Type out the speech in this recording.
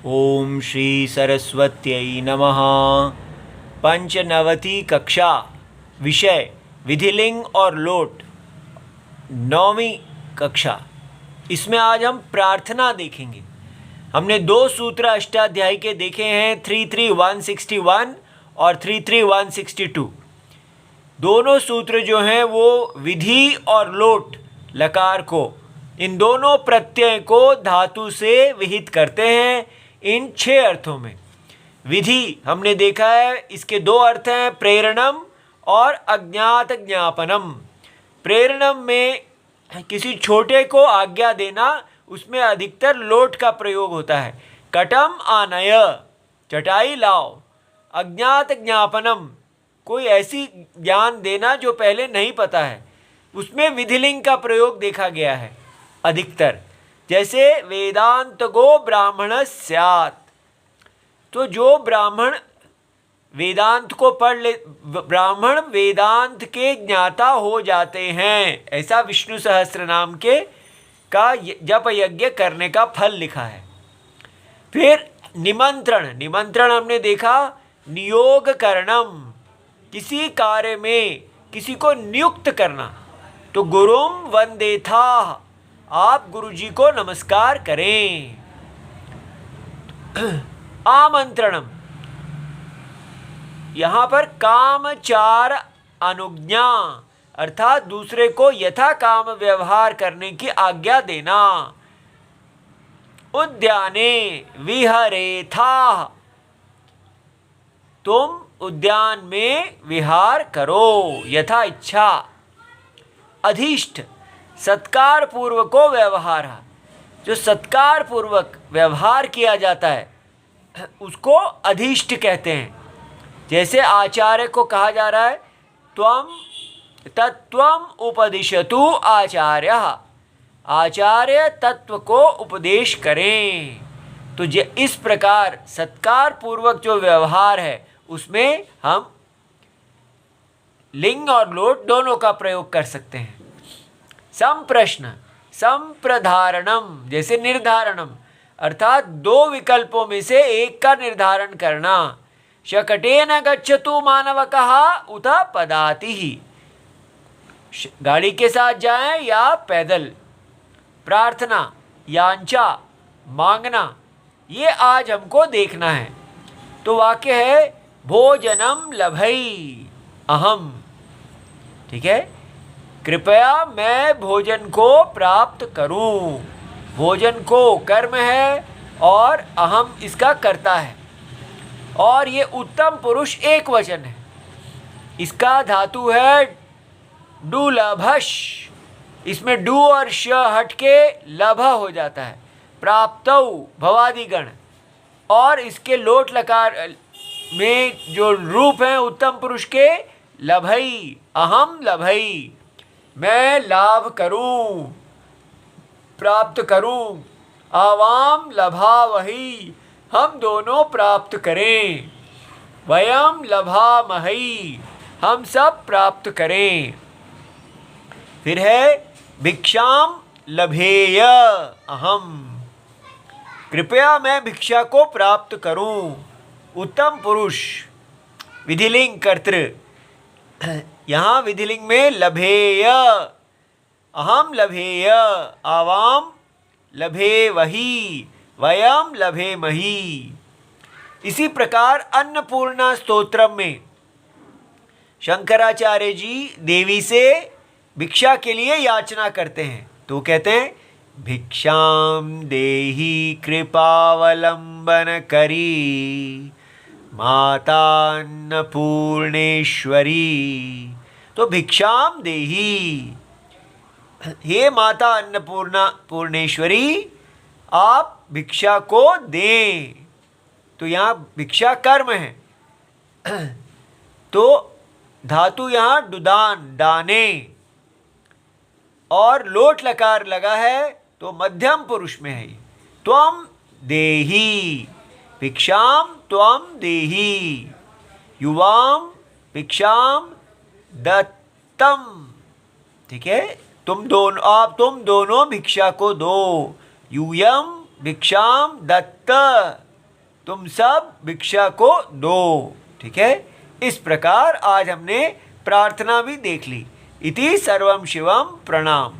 ओम श्री सरस्वत्यै नमः। पंचनवति कक्षा, विषय विधिलिंग और लोट, 9वीं कक्षा। इसमें आज हम प्रार्थना देखेंगे। हमने दो सूत्र अष्टाध्यायी के देखे हैं, 33161 और 33162। दोनों सूत्र जो हैं वो विधि और लोट लकार को, इन दोनों प्रत्यय को धातु से विहित करते हैं इन 6 अर्थों में। विधि हमने देखा है, इसके 2 अर्थ हैं, प्रेरणम और अज्ञात ज्ञापनम। प्रेरणम में किसी छोटे को आज्ञा देना, उसमें अधिकतर लोट का प्रयोग होता है। कटम आनय, चटाई लाओ। अज्ञात ज्ञापनम, कोई ऐसी ज्ञान देना जो पहले नहीं पता है, उसमें विधिलिंग का प्रयोग देखा गया है अधिकतर। जैसे वेदांत गो ब्राह्मण स्यात्, तो जो ब्राह्मण वेदांत को पढ़ ले, ब्राह्मण वेदांत के ज्ञाता हो जाते हैं, ऐसा विष्णु सहस्त्र नाम के का जप यज्ञ करने का फल लिखा है। फिर निमंत्रण, निमंत्रण हमने देखा, नियोग करणम, किसी कार्य में किसी को नियुक्त करना। तो गुरुम वंदेथा, आप गुरुजी को नमस्कार करें। आमंत्रणम, यहाँ पर कामचार अनुज्ञा, अर्थात दूसरे को यथा काम व्यवहार करने की आज्ञा देना। उद्याने विहरेथा, तुम उद्यान में विहार करो यथा इच्छा। अधिष्ठ, सत्कार पूर्वक को व्यवहार, जो सत्कार पूर्वक व्यवहार किया जाता है उसको अधिष्ठ कहते हैं। जैसे आचार्य को कहा जा रहा है, त्वम तत्त्वम उपदिशतु आचार्य, आचार्य तत्व को उपदेश करें। तो इस प्रकार सत्कार पूर्वक जो व्यवहार है उसमें हम लिंग और लोट दोनों का प्रयोग कर सकते हैं। संप्रश्न, संप्रधारणम, जैसे निर्धारणम, अर्थात 2 विकल्पों में से एक का निर्धारण करना। शकटेन गच्छतु मानवकः उत पदातिः, गाड़ी के साथ जाएं या पैदल। प्रार्थना, याचना, मांगना, ये आज हमको देखना है। तो वाक्य है भोजनम लभई अहम, ठीक है, कृपया मैं भोजन को प्राप्त करूं। भोजन को कर्म है और अहम इसका कर्ता है। और ये उत्तम पुरुष एक वचन है, इसका धातु है डुलभश। इसमें डू और श हट के लभ हो जाता है। प्राप्तौ भवादिगण, और इसके लोट लकार में जो रूप हैं उत्तम पुरुष के, लभई, अहम लभई, मैं लाभ करूं, प्राप्त करूं। आवाम लभा वही, हम दोनों प्राप्त करें। वयम लभामहि, हम सब प्राप्त करें। फिर है भिक्षाम लभेय अहम, कृपया मैं भिक्षा को प्राप्त करूं। उत्तम पुरुष, विधिलिंग कर्तृ, यहाँ विधिलिंग में लभेय, अहम लभेय, आवाम लभे वही, वयम लभे मही। इसी प्रकार अन्नपूर्णा स्तोत्रम में शंकराचार्य जी देवी से भिक्षा के लिए याचना करते हैं। तो कहते हैं भिक्षाम देहि कृपावलंबन करी माता अन्नपूर्णेश्वरी। तो भिक्षाम देहि, हे माता अन्नपूर्णा पूर्णेश्वरी, आप भिक्षा को दें। तो यहाँ भिक्षा कर्म है, तो धातु यहाँ डुदान, दाने, और लोट लकार लगा है तो मध्यम पुरुष में है। त्वम देहि, भिक्षाम त्वम देहि, युवाम भिक्षाम दत्तम, ठीक है, तुम दोनों भिक्षा को दो। यूयम भिक्षाम दत्त, तुम सब भिक्षा को दो। ठीक है, इस प्रकार आज हमने प्रार्थना भी देख ली। इति सर्वम शिवम प्रणाम।